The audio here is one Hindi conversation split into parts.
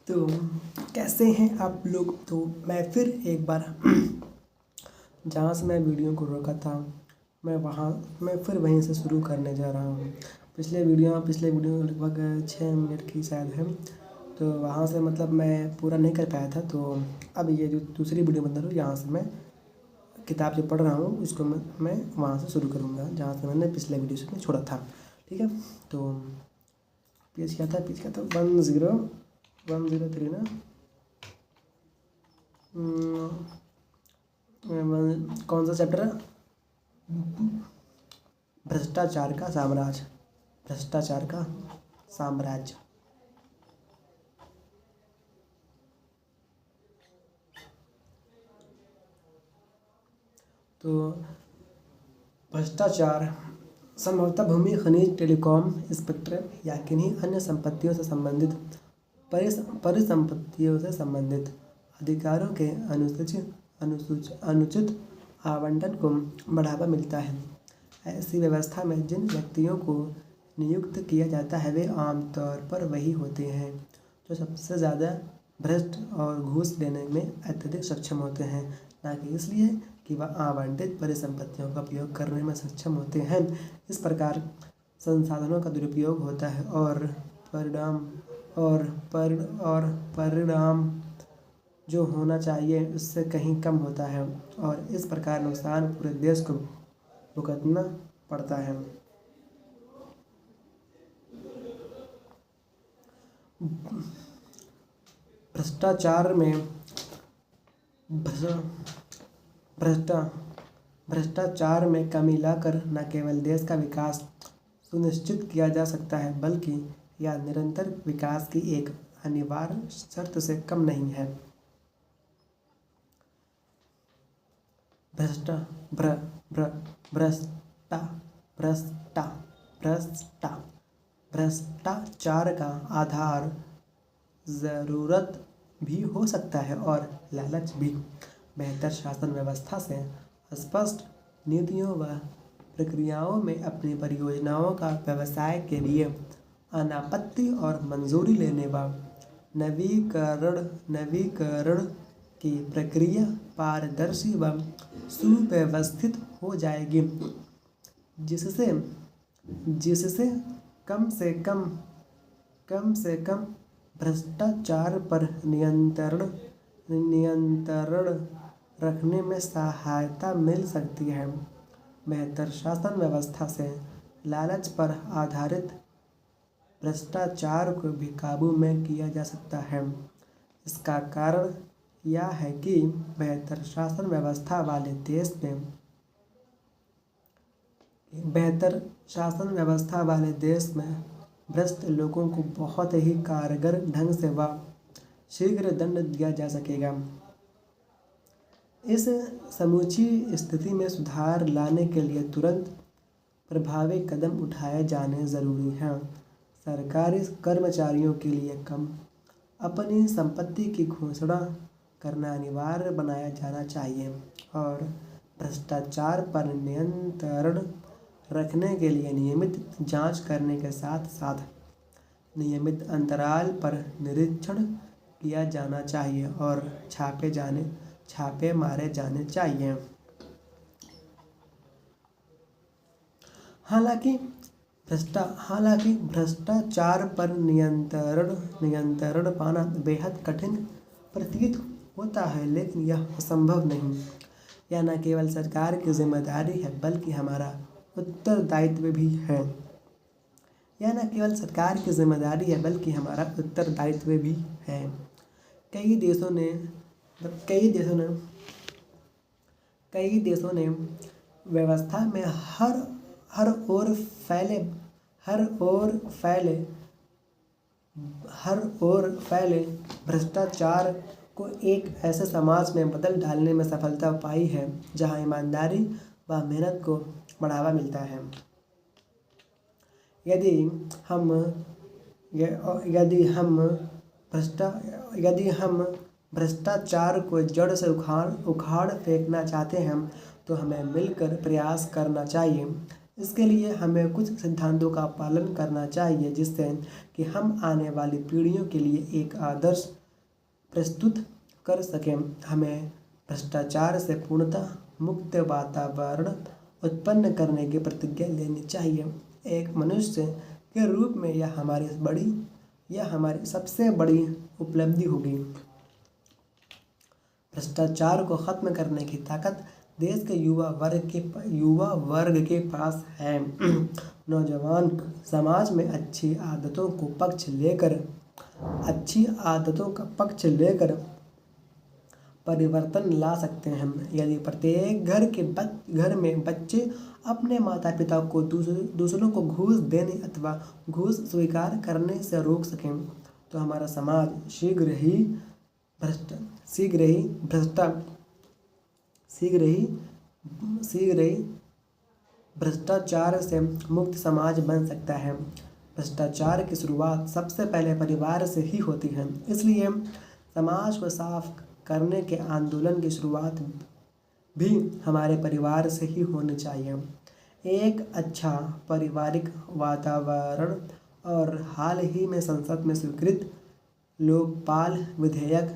तो कैसे हैं आप लोग। तो मैं फिर एक बार जहाँ से मैं वीडियो को रोका था मैं फिर वहीं से शुरू करने जा रहा हूँ। पिछले वीडियो लगभग 6 मिनट की शायद है, तो वहाँ से मतलब मैं पूरा नहीं कर पाया था। तो अब ये जो दूसरी वीडियो बना रहा हूँ, यहाँ से मैं किताब जो पढ़ रहा हूँ उसको मैं वहाँ से शुरू करूँगा जहाँ से मैंने पिछले वीडियो में छोड़ा था। ठीक है, तो पेज क्या था 10103 ना। कौन सा चैप्टर है? भ्रष्टाचार का साम्राज्य। तो भ्रष्टाचार संभवतः भूमि, खनिज, टेलीकॉम, स्पेक्ट्रम या किन्हीं अन्य संपत्तियों से संबंधित परिसंपत्तियों से संबंधित अधिकारों के अनुचित आवंटन को बढ़ावा मिलता है। ऐसी व्यवस्था में जिन व्यक्तियों को नियुक्त किया जाता है वे आमतौर पर वही होते हैं जो सबसे ज़्यादा भ्रष्ट और घूस लेने में अत्यधिक सक्षम होते हैं, न कि इसलिए कि वह आवंटित परिसंपत्तियों का उपयोग करने में सक्षम होते हैं। इस प्रकार संसाधनों का दुरुपयोग होता है और परिणाम जो होना चाहिए उससे कहीं कम होता है, और इस प्रकार नुकसान पूरे देश को भुगतना पड़ता है। भ्रष्टाचार में कमी लाकर न केवल देश का विकास सुनिश्चित किया जा सकता है, बल्कि यह निरंतर विकास की एक अनिवार्य शर्त से कम नहीं है। भ्रष्टाचार का आधार ज़रूरत भी हो सकता है और लालच भी। बेहतर शासन व्यवस्था से स्पष्ट नीतियों व प्रक्रियाओं में अपनी परियोजनाओं का व्यवसाय के लिए अनापत्ति और मंजूरी लेने व नवीकरण की प्रक्रिया पारदर्शी व सुव्यवस्थित हो जाएगी, जिससे कम से कम भ्रष्टाचार पर नियंत्रण रखने में सहायता मिल सकती है। बेहतर शासन व्यवस्था से लालच पर आधारित भ्रष्टाचार को भी काबू में किया जा सकता है। इसका कारण यह है कि बेहतर शासन व्यवस्था वाले देश में भ्रष्ट लोगों को बहुत ही कारगर ढंग से व शीघ्र दंड दिया जा सकेगा। इस समूची स्थिति में सुधार लाने के लिए तुरंत प्रभावी कदम उठाए जाने ज़रूरी हैं। सरकारी कर्मचारियों के लिए अपनी संपत्ति की घोषणा करना अनिवार्य बनाया जाना चाहिए और भ्रष्टाचार पर नियंत्रण रखने के लिए नियमित जांच करने के साथ साथ नियमित अंतराल पर निरीक्षण किया जाना चाहिए और छापे मारे जाने चाहिए। हालांकि भ्रष्टाचार पर नियंत्रण पाना बेहद कठिन प्रतीत होता है, लेकिन यह असंभव नहीं। यह न केवल सरकार की जिम्मेदारी है बल्कि हमारा उत्तरदायित्व भी है। कई देशों ने व्यवस्था में हर ओर फैले भ्रष्टाचार को एक ऐसे समाज में बदल डालने में सफलता पाई है जहां ईमानदारी व मेहनत को बढ़ावा मिलता है। यदि हम भ्रष्टाचार को जड़ से उखाड़ फेंकना चाहते हैं तो हमें मिलकर प्रयास करना चाहिए। इसके लिए हमें कुछ सिद्धांतों का पालन करना चाहिए जिससे कि हम आने वाली पीढ़ियों के लिए एक आदर्श प्रस्तुत कर सकें। हमें भ्रष्टाचार से पूर्णतः मुक्त वातावरण उत्पन्न करने की प्रतिज्ञा लेनी चाहिए। एक मनुष्य के रूप में यह हमारी सबसे बड़ी उपलब्धि होगी। भ्रष्टाचार को खत्म करने की ताकत देश के युवा वर्ग के पास है। नौजवान समाज में अच्छी आदतों का पक्ष लेकर परिवर्तन ला सकते हैं। यदि प्रत्येक घर में बच्चे अपने माता पिता को दूसरों को घूस देने अथवा घूस स्वीकार करने से रोक सकें तो हमारा समाज शीघ्र ही भ्रष्टाचार से मुक्त समाज बन सकता है। भ्रष्टाचार की शुरुआत सबसे पहले परिवार से ही होती है, इसलिए समाज को साफ करने के आंदोलन की शुरुआत भी हमारे परिवार से ही होनी चाहिए। एक अच्छा पारिवारिक वातावरण और हाल ही में संसद में स्वीकृत लोकपाल विधेयक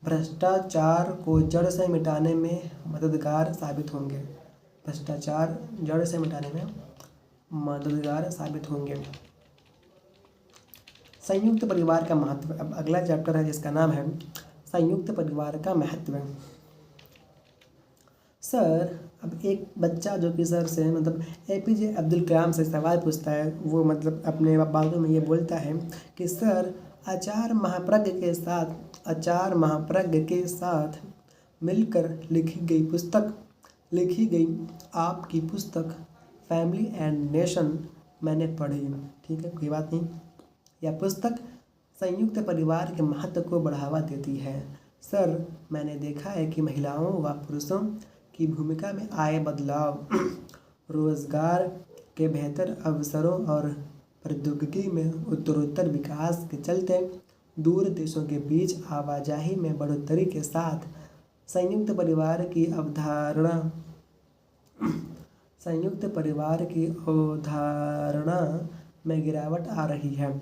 भ्रष्टाचार को जड़ से मिटाने में मददगार साबित होंगे। संयुक्त परिवार का महत्व। अब अगला चैप्टर है जिसका नाम है संयुक्त परिवार का महत्व। सर, अब एक बच्चा जो कि सर से APJ अब्दुल कलाम से सवाल पूछता है, वो अपने बातों में ये बोलता है कि सर, आचार्य महाप्रज्ञ के साथ मिलकर लिखी गई आपकी पुस्तक फैमिली एंड नेशन मैंने पढ़ी। ठीक है, कोई बात नहीं। यह पुस्तक संयुक्त परिवार के महत्व को बढ़ावा देती है। सर, मैंने देखा है कि महिलाओं व पुरुषों की भूमिका में आए बदलाव, रोजगार के बेहतर अवसरों और प्रौद्योगिकी में उत्तरोत्तर विकास के चलते दूर देशों के बीच आवाजाही में बढ़ोतरी के साथ संयुक्त परिवार की अवधारणा में गिरावट आ रही है।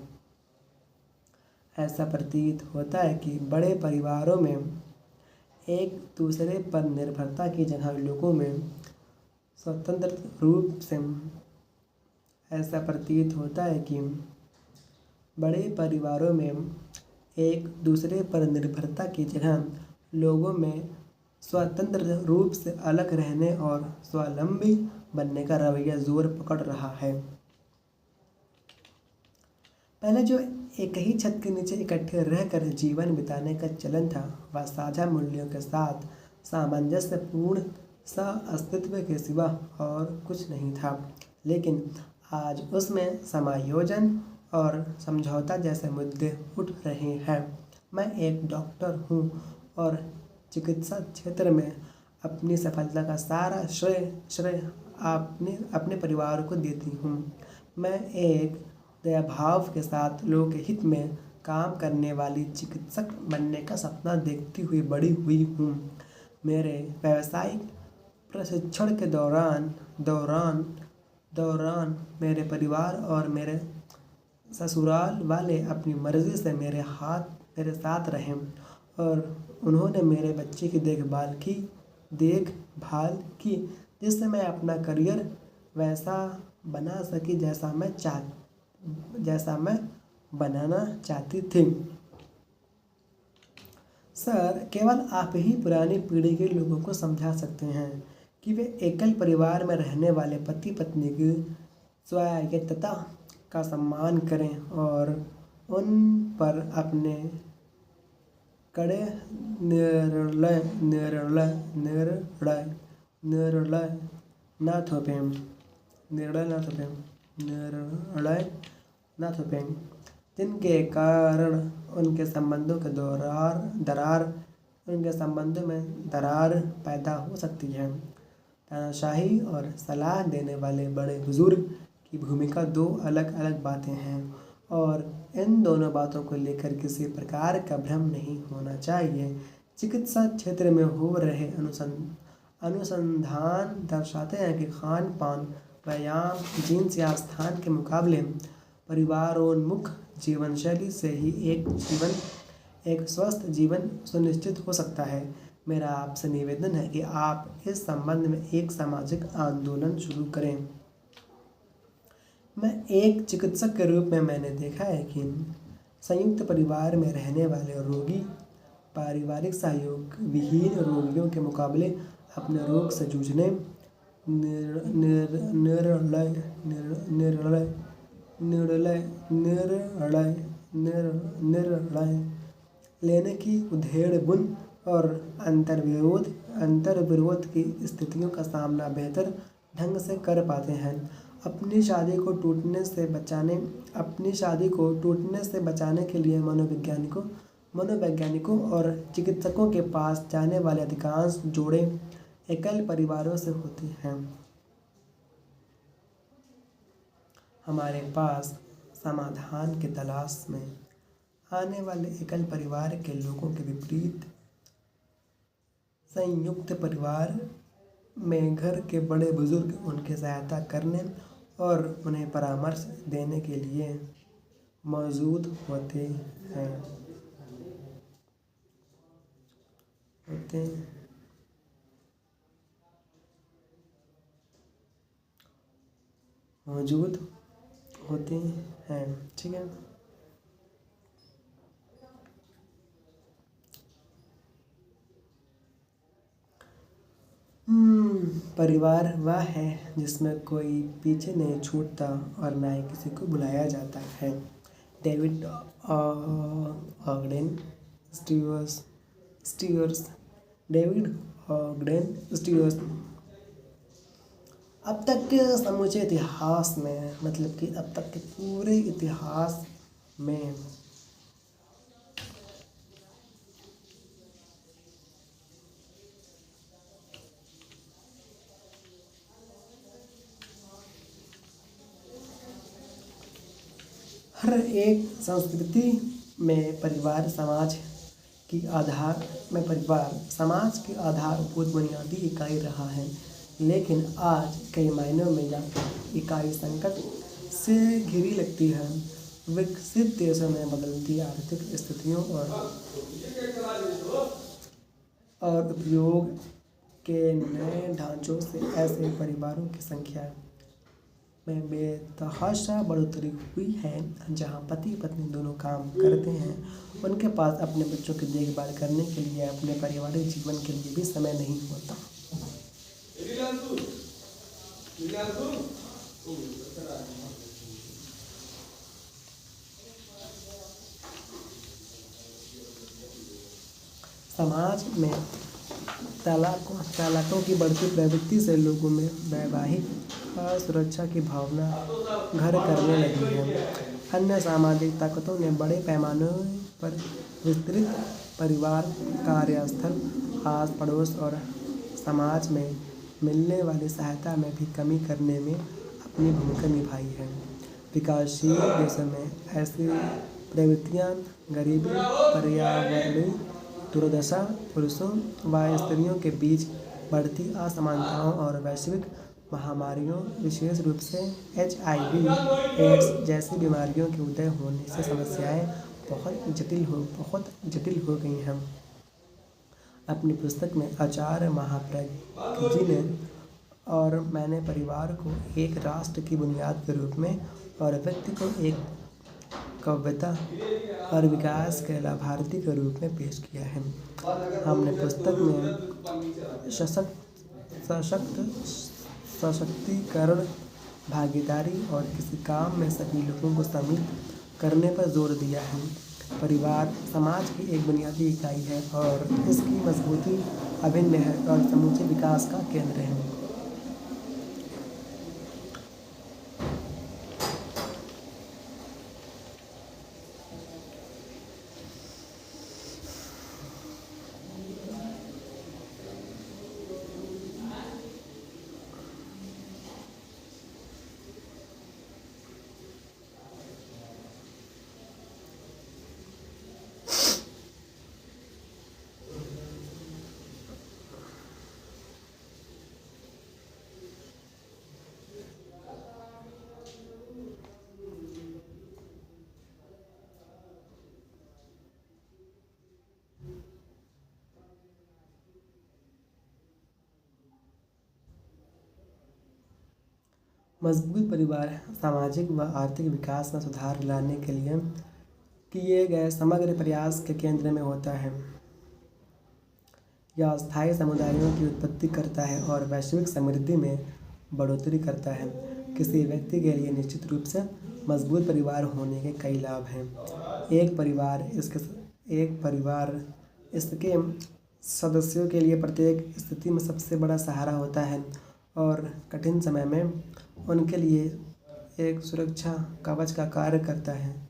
ऐसा प्रतीत होता है कि बड़े परिवारों में एक दूसरे पर निर्भरता की जगह लोगों में स्वतंत्र रूप से अलग रहने और स्वावलंबी बनने का रवैया जोर पकड़ रहा है। पहले जो एक ही छत के नीचे इकट्ठे रहकर जीवन बिताने का चलन था, वह साझा मूल्यों के साथ सामंजस्यपूर्ण सह-अस्तित्व के सिवा और कुछ नहीं था। लेकिन आज उसमें समायोजन और समझौता जैसे मुद्दे उठ रहे हैं। मैं एक डॉक्टर हूँ और चिकित्सा क्षेत्र में अपनी सफलता का सारा श्रेय अपने परिवार को देती हूँ। मैं एक दयाभाव के साथ लोक हित में काम करने वाली चिकित्सक बनने का सपना देखती हुई बड़ी हुई हूँ। मेरे व्यावसायिक प्रशिक्षण के दौरान मेरे परिवार और मेरे ससुराल वाले अपनी मर्जी से मेरे साथ रहे और उन्होंने मेरे बच्चे की देखभाल की जिससे मैं अपना करियर वैसा बना सकी जैसा मैं बनाना चाहती थी। सर, केवल आप ही पुरानी पीढ़ी के लोगों को समझा सकते हैं कि वे एकल परिवार में रहने वाले पति पत्नी की स्वायत्तता का सम्मान करें और उन पर अपने कड़े निर्णय न थोपें जिनके कारण उनके संबंधों में दरार पैदा हो सकती है। तानाशाही और सलाह देने वाले बड़े बुजुर्ग की भूमिका दो अलग अलग बातें हैं और इन दोनों बातों को लेकर किसी प्रकार का भ्रम नहीं होना चाहिए। चिकित्सा क्षेत्र में हो रहे अनुसंधान दर्शाते हैं कि खान पान, व्यायाम, जीन्स या स्थान के मुकाबले परिवारोन्मुख जीवन शैली से ही एक स्वस्थ जीवन सुनिश्चित हो सकता है। मेरा आपसे निवेदन है कि आप इस संबंध में एक सामाजिक आंदोलन शुरू करें। मैं एक चिकित्सक के रूप में मैंने देखा है कि संयुक्त परिवार में रहने वाले रोगी पारिवारिक सहयोग विहीन रोगियों के मुकाबले अपने रोग से जूझने, निर्णय लेने की उधेड़ बुन और अंतर्विरोध की स्थितियों का सामना बेहतर ढंग से कर पाते हैं। अपनी शादी को टूटने से बचाने के लिए मनोवैज्ञानिकों और चिकित्सकों के पास जाने वाले अधिकांश जोड़े एकल परिवारों से होते हैं। हमारे पास समाधान की तलाश में आने वाले एकल परिवार के लोगों के विपरीत संयुक्त परिवार में घर के बड़े बुजुर्ग उनकी सहायता करने और उन्हें परामर्श देने के लिए मौजूद होते हैं। ठीक है। परिवार वह है जिसमें कोई पीछे नहीं छूटता और न ही किसी को बुलाया जाता है। डेविड ऑगडेन स्टीवर्स। अब तक के समूचे इतिहास में, मतलब कि अब तक के पूरे इतिहास में हर एक संस्कृति में परिवार समाज की आधारभूत बुनियादी इकाई रहा है, लेकिन आज कई मायनों में यह इकाई संकट से घिरी लगती है। विकसित देशों में बदलती आर्थिक स्थितियों और उपयोग के नए ढांचों से ऐसे परिवारों की संख्या में बेतहाशा बढ़ोतरी हुई है जहां पति पत्नी दोनों काम करते हैं। उनके पास अपने बच्चों की देखभाल करने के लिए अपने पारिवारिक जीवन के लिए भी समय नहीं होता। समाज में तलाकों की बढ़ती प्रवृत्ति से लोगों में वैवाहिक सुरक्षा की भावना घर करने लगी है। अन्य सामाजिक ताकतों ने बड़े पैमाने पर विस्तृत परिवार, कार्यस्थल, आस पड़ोस और समाज में मिलने वाली सहायता में भी कमी करने में अपनी भूमिका निभाई है। विकासशील देशों में ऐसी प्रवृत्तियां गरीबी, पर्यावरणीय दुर्दशा, पुरुषों व स्त्रियों के बीच बढ़ती असमानताओं और वैश्विक महामारियों, विशेष रूप से HIV, एड्स जैसी बीमारियों के उदय होने से समस्याएं बहुत जटिल हो गई हैं। अपनी पुस्तक में आचार्य महाप्रज्ञ जी ने और मैंने परिवार को एक राष्ट्र की बुनियाद के रूप में और व्यक्ति को एक कव्यता और विकास के लाभार्थी के रूप में पेश किया है। हमने पुस्तक में सशक्तिकरण, भागीदारी और किसी काम में सभी लोगों को शामिल करने पर जोर दिया है। परिवार समाज की एक बुनियादी इकाई है और इसकी मजबूती अभिन्न है और समूचे विकास का केंद्र है। मजबूत परिवार सामाजिक व आर्थिक विकास में सुधार लाने के लिए किए गए समग्र प्रयास के केंद्र में होता है। यह स्थायी समुदायों की उत्पत्ति करता है और वैश्विक समृद्धि में बढ़ोतरी करता है। किसी व्यक्ति के लिए निश्चित रूप से मजबूत परिवार होने के कई लाभ हैं। एक परिवार इसके सदस्यों के लिए प्रत्येक स्थिति में सबसे बड़ा सहारा होता है और कठिन समय में उनके लिए एक सुरक्षा कवच का कार्य करता है।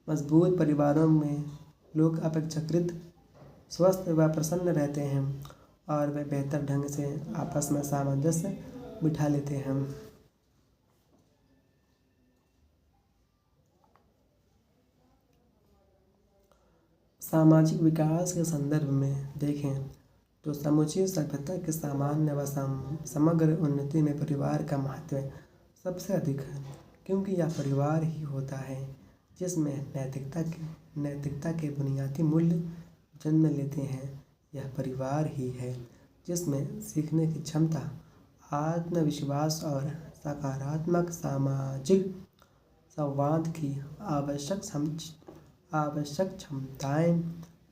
मजबूत परिवारों में लोग अपेक्षाकृत स्वस्थ व प्रसन्न रहते हैं और वे बेहतर ढंग से आपस में सामंजस्य बिठा लेते हैं। सामाजिक विकास के संदर्भ में देखें तो समूची सभ्यता के सामान्य व समग्र उन्नति में परिवार का महत्व सबसे अधिक है, क्योंकि यह परिवार ही होता है जिसमें नैतिकता के बुनियादी मूल्य जन्म लेते हैं। यह परिवार ही है जिसमें सीखने की क्षमता, आत्मविश्वास और सकारात्मक सामाजिक संवाद की आवश्यक क्षमताएं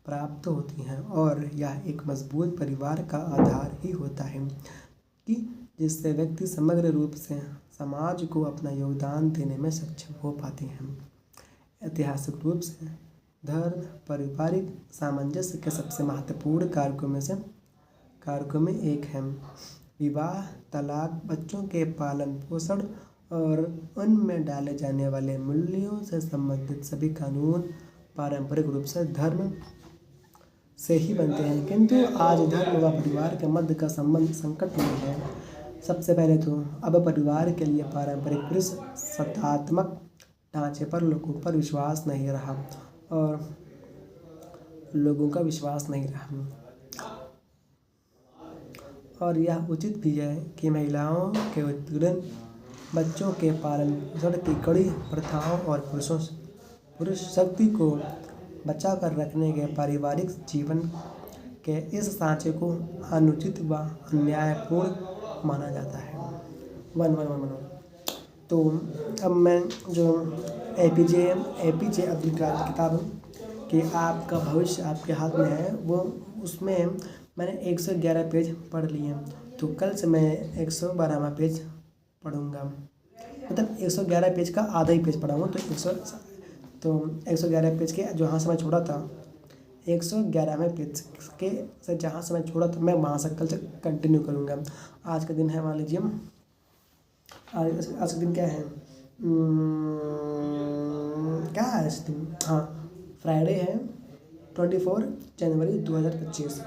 प्राप्त होती हैं और यह एक मजबूत परिवार का आधार ही होता है कि जिससे व्यक्ति समग्र रूप से समाज को अपना योगदान देने में सक्षम हो पाते हैं। ऐतिहासिक रूप से धर्म पारिवारिक सामंजस्य के सबसे महत्वपूर्ण कारकों में एक है। विवाह, तलाक, बच्चों के पालन पोषण और उनमें डाले जाने वाले मूल्यों से संबंधित सभी कानून पारंपरिक रूप से धर्म से ही बनते हैं, किंतु आज धर्म व परिवार के मध्य का संबंध संकट में है। सबसे पहले तो अब परिवार के लिए पारंपरिक पुरुषसत्तात्मक ढांचे पर लोगों का विश्वास नहीं रहा और यह उचित भी है कि महिलाओं के उत्पीड़न, बच्चों के पालन पोषण की कड़ी प्रथाओं और पुरुष शक्ति को बचा कर रखने के पारिवारिक जीवन के इस सांचे को अनुचित व अन्यायपूर्ण माना जाता है। तो अब मैं जो एपीजे अब्दुल कलाम की किताब कि आपका भविष्य आपके हाथ में है, वो उसमें मैंने 111 पेज पढ़ लिए। तो कल से मैं 112वां पेज पढ़ूँगा, मतलब 111 पेज का आधा ही पेज पढ़ाऊँगा। तो 111 पेज के जहाँ से मैं छोड़ा था, 111वें पेज के से जहाँ से मैं छोड़ा था, मैं वहाँ से कल से कंटिन्यू करूँगा। आज का दिन है, मान लीजिए आज का दिन क्या है, क्या है इस दिन, हाँ फ्राइडे है, 24 जनवरी 2025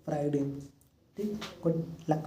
फ्राइडे। ठीक, गुड लक।